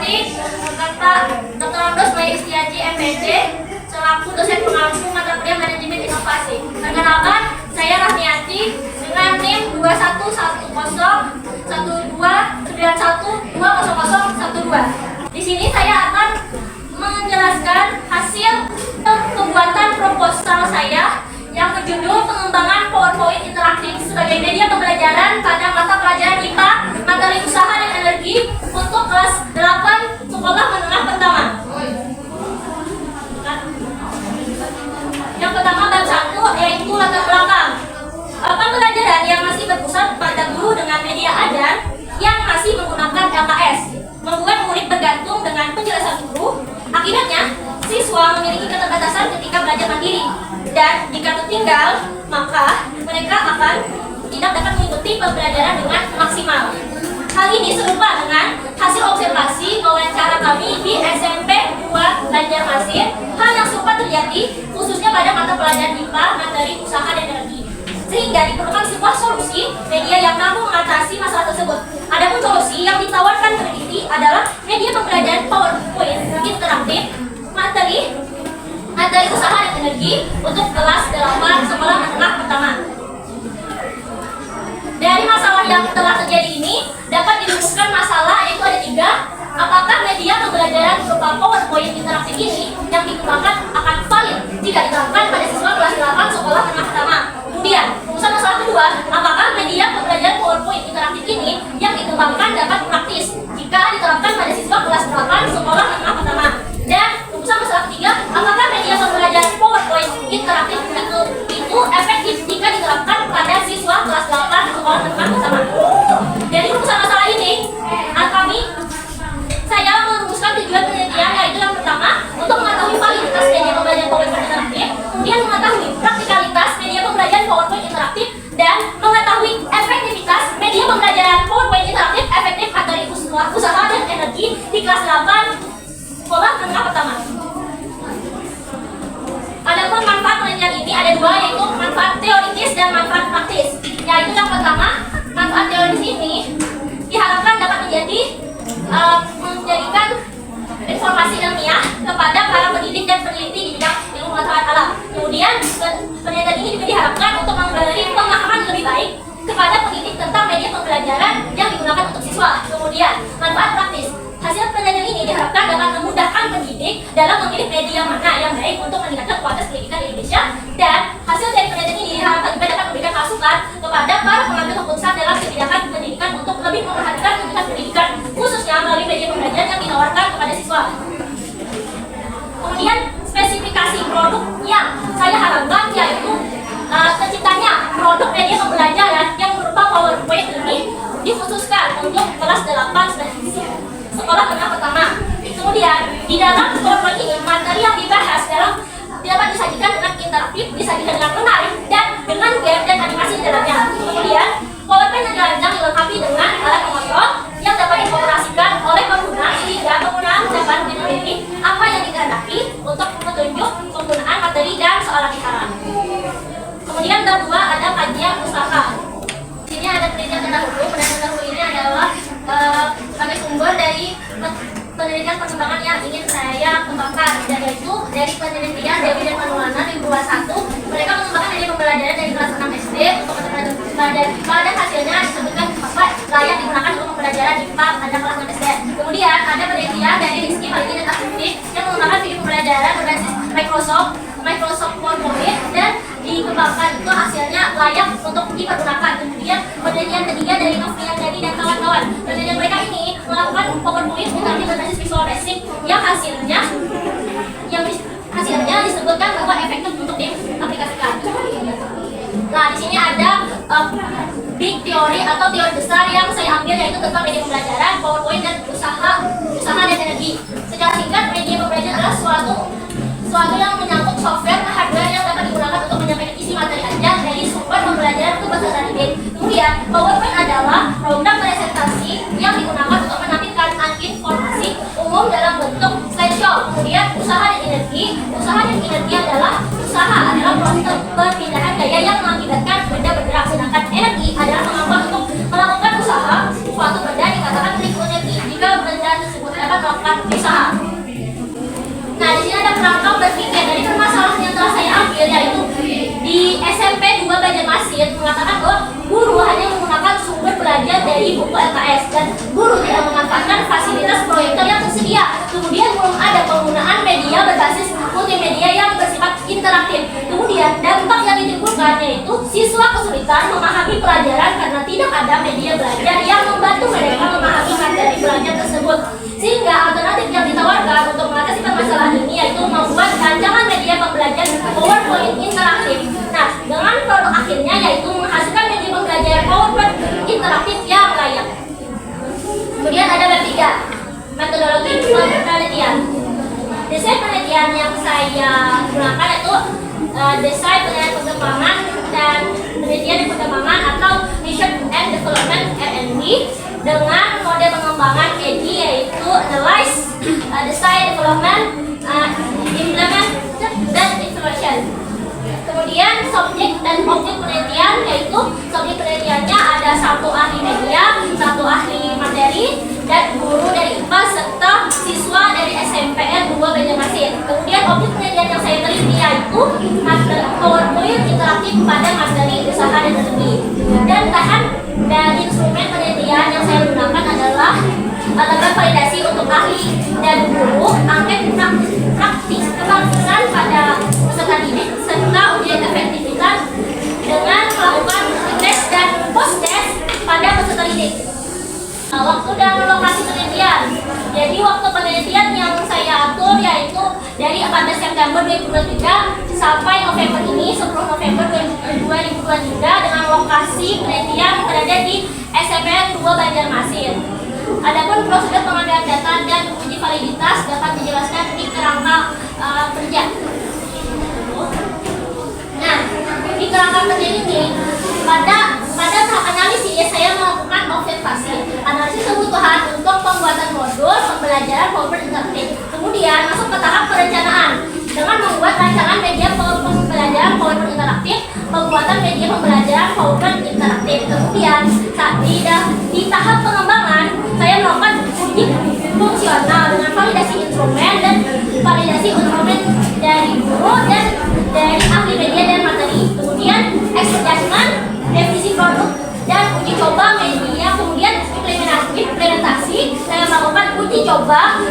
seperti kata Dr. Andos Maya Istiaji MPD selaku dosen pengampu mata kuliah manajemen inovasi. Perkenalkan, saya Rahmiati dengan NIM 2111291200012. Di sini saya akan menjelaskan hasil pembuatan proposal saya yang berjudul pengembangan PowerPoint interaktif sebagai media pembelajaran pada mata pelajaran IPA, materi usaha dan energi untuk kelas 8 sekolah menengah pertama. Yang pertama bab 1 yaitu latar belakang. Pembelajaran yang masih berpusat pada guru dengan media ajar yang masih menggunakan LKS membuat murid bergantung dengan penjelasan guru. Akibatnya, siswa memiliki keterbatasan ketika belajar mandiri, dan jika tertinggal, maka mereka akan tidak dapat mengikuti pembelajaran dengan maksimal. Hal ini serupa dengan hasil observasi wawancara kami di SMP 2 Banjarmasin. Hal yang serupa terjadi khususnya pada mata pelajaran IPA, materi usaha dan energi, sehingga diperlukan sebuah solusi media yang mampu mengatasi masalah tersebut. Adapun solusi yang ditawarkan peneliti adalah media pembelajaran PowerPoint interaktif materi usaha dan energi untuk kelas 8 sekolah menengah pertama. Dari masalah yang telah terjadi ini dapat dirumuskan masalah, yaitu ada 3. Apakah media pembelajaran berupa PowerPoint interaktif ini yang dikembangkan akan valid jika diterapkan pada siswa kelas 8 sekolah menengah pertama? Kemudian, rumusan masalah kedua, apakah media pembelajaran PowerPoint interaktif ini yang dikembangkan dapat praktis jika diterapkan pada siswa kelas 8 sekolah menengah pertama? Dan rumusan masalah ketiga, apakah media pembelajaran PowerPoint interaktif itu efektif jika diterapkan pada siswa kelas 8 sekolah menengah pertama? Dari rumusan masalah ini, saya merumuskan tujuan penelitian, yaitu yang pertama, untuk mengetahui validitas media pembelajaran PowerPoint interaktif, kemudian mengetahui praktikalitas media pembelajaran PowerPoint interaktif, dan mengetahui efektivitas media pembelajaran PowerPoint interaktif efektif materi usaha dan energi di kelas 8 sekolah menengah pertama. Adapun manfaat penelitian ini ada 2, yaitu manfaat teoritis dan manfaat praktis. Yaitu yang pertama, manfaat teoritis ini diharapkan dapat menjadikan informasi ilmiah kepada para pendidik dan peneliti di bidang ilmu pengetahuan alam. Kemudian penelitian ini juga diharapkan untuk memberi pemahaman lebih baik kepada pendidik tentang media pembelajaran yang digunakan untuk siswa. Kemudian manfaat praktis. Hasil penelitian ini diharapkan dapat memudahkan pendidik dalam memilih media mana yang baik untuk meningkatkan kualitas pendidikan di Indonesia, dan hasil dari penelitian ini diharapkan juga dapat memberikan masukan kepada para pengambil keputusan dalam kebijakan pendidikan untuk lebih memperhatikan kebutuhan pendidikan, khususnya melalui media pembelajaran yang ditawarkan kepada siswa. Kemudian spesifikasi produk yang saya harapkan yaitu terciptanya produk media pembelajaran yang berupa PowerPoint ini dikhususkan untuk kelas 8 sekolah menengah pertama. Kemudian di dalam PowerPoint ini materi yang dibahas dapat disajikan dengan interaktif, disajikan dengan menarik, dan dengan game dan animasi di dalamnya. Kemudian PowerPoint yang dirancang dilengkapi dengan alat pengontrol yang dapat dioperasikan oleh pengguna sehingga pengguna dapat memilih apa yang dikehendaki untuk petunjuk penggunaan materi dan soal bicara. Kemudian bab 2 ada kajian usaha. Di sini ada penelitian terdahulu. Penelitian terdahulu ini adalah sebagai sumber dari penelitian perkembangan yang ingin saya kembangkan, yaitu dari penelitian Dewi dan Maulana 2021. Mereka mengembangkan media pembelajaran dari kelas 6 SD untuk pembelajaran IPA, dan hasilnya disebutkan bahwa layak digunakan untuk pembelajaran IPA pada kelas 6 SD. Kemudian ada penelitian dari Rizky Maliki dan Asumti yang mengembangkan video pembelajaran berbasis Microsoft PowerPoint, dan dikembangkan itu hasilnya layak untuk dipergunakan. Kemudian penelitian ketiga dari Novian Dedi dan kawan-kawan. Penelitian mereka ini melakukan PowerPoint interaktif berbasis Visual Basic yang hasilnya disebutkan bahwa efektif untuk diaplikasikan. Nah, di sini ada big theory atau teori besar yang saya ambil, yaitu tentang media pembelajaran, PowerPoint, dan usaha dan energi. Secara singkat, media pembelajaran adalah suatu yang menyangkut software dan hardware yang dapat digunakan untuk menyampaikan isi materi ajar dari sumber pembelajaran ke peserta didik. Kemudian, PowerPoint adalah program presentasi yang digunakan untuk menampilkan informasi umum dalam bentuk slideshow. Kemudian, usaha dan energi adalah proses perpindahan gaya yang mengakibatkan benda bergerak, sedangkan energi adalah kemampuan untuk melakukan usaha suatu benda dikatakan energi jika benda tersebut dapat melakukan usaha. Nah, di sini ada kerangka berpikir dari permasalahan yang telah saya ambil, yaitu di SMP 2 Banjarmasin mengatakan bahwa guru hanya menggunakan sumber belajar dari buku LKS dan guru tidak memanfaatkan fasilitas proyektor yang tersedia. Kemudian belum ada penggunaan media berbasis multimedia yang bersifat interaktif. Kemudian dampak yang ditimbulkan yaitu siswa kesulitan memahami pelajaran karena tidak ada media belajar yang membantu mereka memahami materi belajar tersebut. Sehingga alternatif yang ditawarkan untuk mengatasi permasalahan ini yaitu membuat rancangan media pembelajaran PowerPoint interaktif. Nah, dengan produk akhirnya yaitu menghasilkan media pembelajaran PowerPoint interaktif yang layak. Kemudian ada bab 3, metodologi penelitian. Desain penelitian yang saya gunakan itu desain penelitian perkembangan dan penelitian dan perkembangan atau Research and Development R&D dengan model pengembangan EDI yaitu Analyze, Design, Development, Implement, dan Evaluation. Kemudian subjek dan objek penelitian yaitu subjek penelitiannya ada satu ahli media, satu ahli materi, dan guru dari IPA serta siswa dari SMPN 2 Banjarmasin. Kemudian objek penelitian yang saya teliti yaitu PowerPoint interaktif pada materi usaha dan studi. Dan bahan dari instrumen penelitian yang saya gunakan adalah lembar validasi untuk ahli dan guru, angket praktisan pada peserta didik, serta ujian efektivitas dengan melakukan tes dan post test pada peserta didik. Waktu dan lokasi penelitian. Jadi waktu penelitian yang saya atur yaitu dari 14 September 2023 sampai November ini 10 November 2023 dengan lokasi penelitian berada di SMPN 2 Banjarmasin. Adapun prosedur pengambilan data dan uji validitas dapat dijelaskan di kerangka kerja. Nah, di kerangka kerja ini pada tahap analisis saya melakukan observasi, analisis kebutuhan untuk pembuatan modul pembelajaran PowerPoint interaktif. Kemudian masuk ke tahap perencanaan dengan membuat rancangan media pembelajaran PowerPoint interaktif, pembuatan media pembelajaran PowerPoint interaktif. Kemudian di tahap pengembangan saya melakukan uji fungsional dengan validasi instrumen dan validasi instrumen dari guru dan dari ahli media dan materi. Kemudian assessment, definisi produk dan uji coba media. Kemudian implementasi saya melakukan uji coba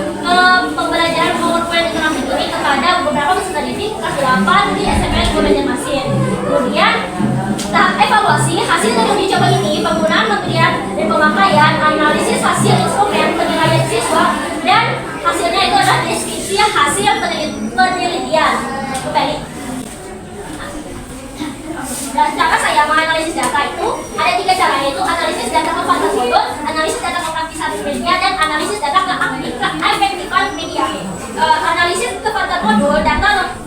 pembelajaran PowerPoint interaktif ini kepada beberapa peserta didik kelas 8 di SMPN 2 Banjarmasin. Kemudian tahap evaluasi hasil dari uji coba ini, penggunaan pemberian dan pemakaian, analisis hasil instrumen, penilaian siswa, dan hasilnya itu adalah deskripsi hasil penelitian. Kembali. Dan cara saya menganalisis data itu ada 3 cara, yaitu analisis data kekuatan modul, analisis data kepraktisan media, dan analisis data keefektifan media. Analisis kekuatan modul data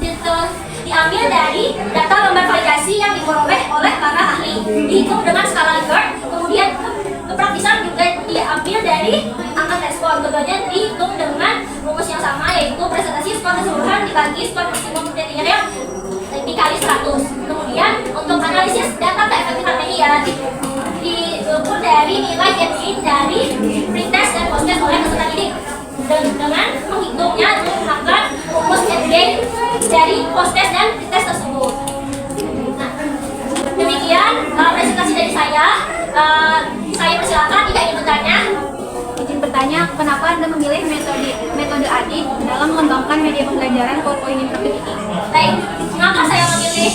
diambil dari data lembar validasi yang diperoleh oleh para ahli, dihitung dengan skala Likert. Kemudian kepraktisan juga diambil dari angka respon, keduanya dihitung dengan rumus yang sama, yaitu presentasi skor keseluruhan dibagi skor maksimum kriteria dikali 100. Kemudian untuk analisis data keefektifan media diukur dari nilai gain dari pretest dan post test oleh peserta didik dengan menghitungnya menggunakan rumus gain dari post test dan pretest tersebut. Nah, demikian presentasi dari saya. Saya persilakan jika ingin bertanya. Izin bertanya, kenapa Anda memilih metode ADI dalam mengembangkan media pembelajaran PowerPoint interaktif ini? Baik, mengapa saya memilih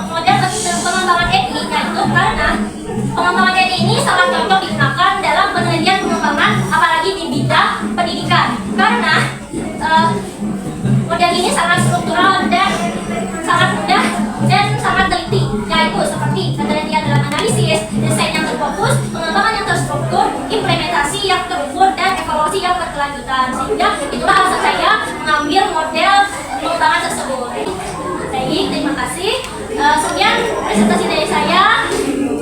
model pengembangan EDI? Yaitu karena pengembangan EDI ini sangat cocok digunakan dalam penelitian pengembangan, apalagi di bidang pendidikan. Karena model ini sangat struktural dan sangat mudah dan sangat teliti, yaitu seperti penelitian dalam analisis, desain yang terfokus, pengembangan yang terstruktur, implementasi yang terukur, dan evaluasi yang berkelanjutan. Sehingga itulah alasan saya mengambil model pengembangan tersebut. Baik, terima kasih. Sekian presentasi dari saya.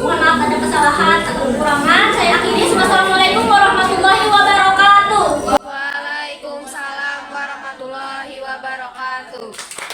Mohon maaf ada kesalahan atau kekurangan. Saya akhiri. Wassalamualaikum warahmatullahi wabarakatuh. Waalaikumsalam warahmatullahi wabarakatuh.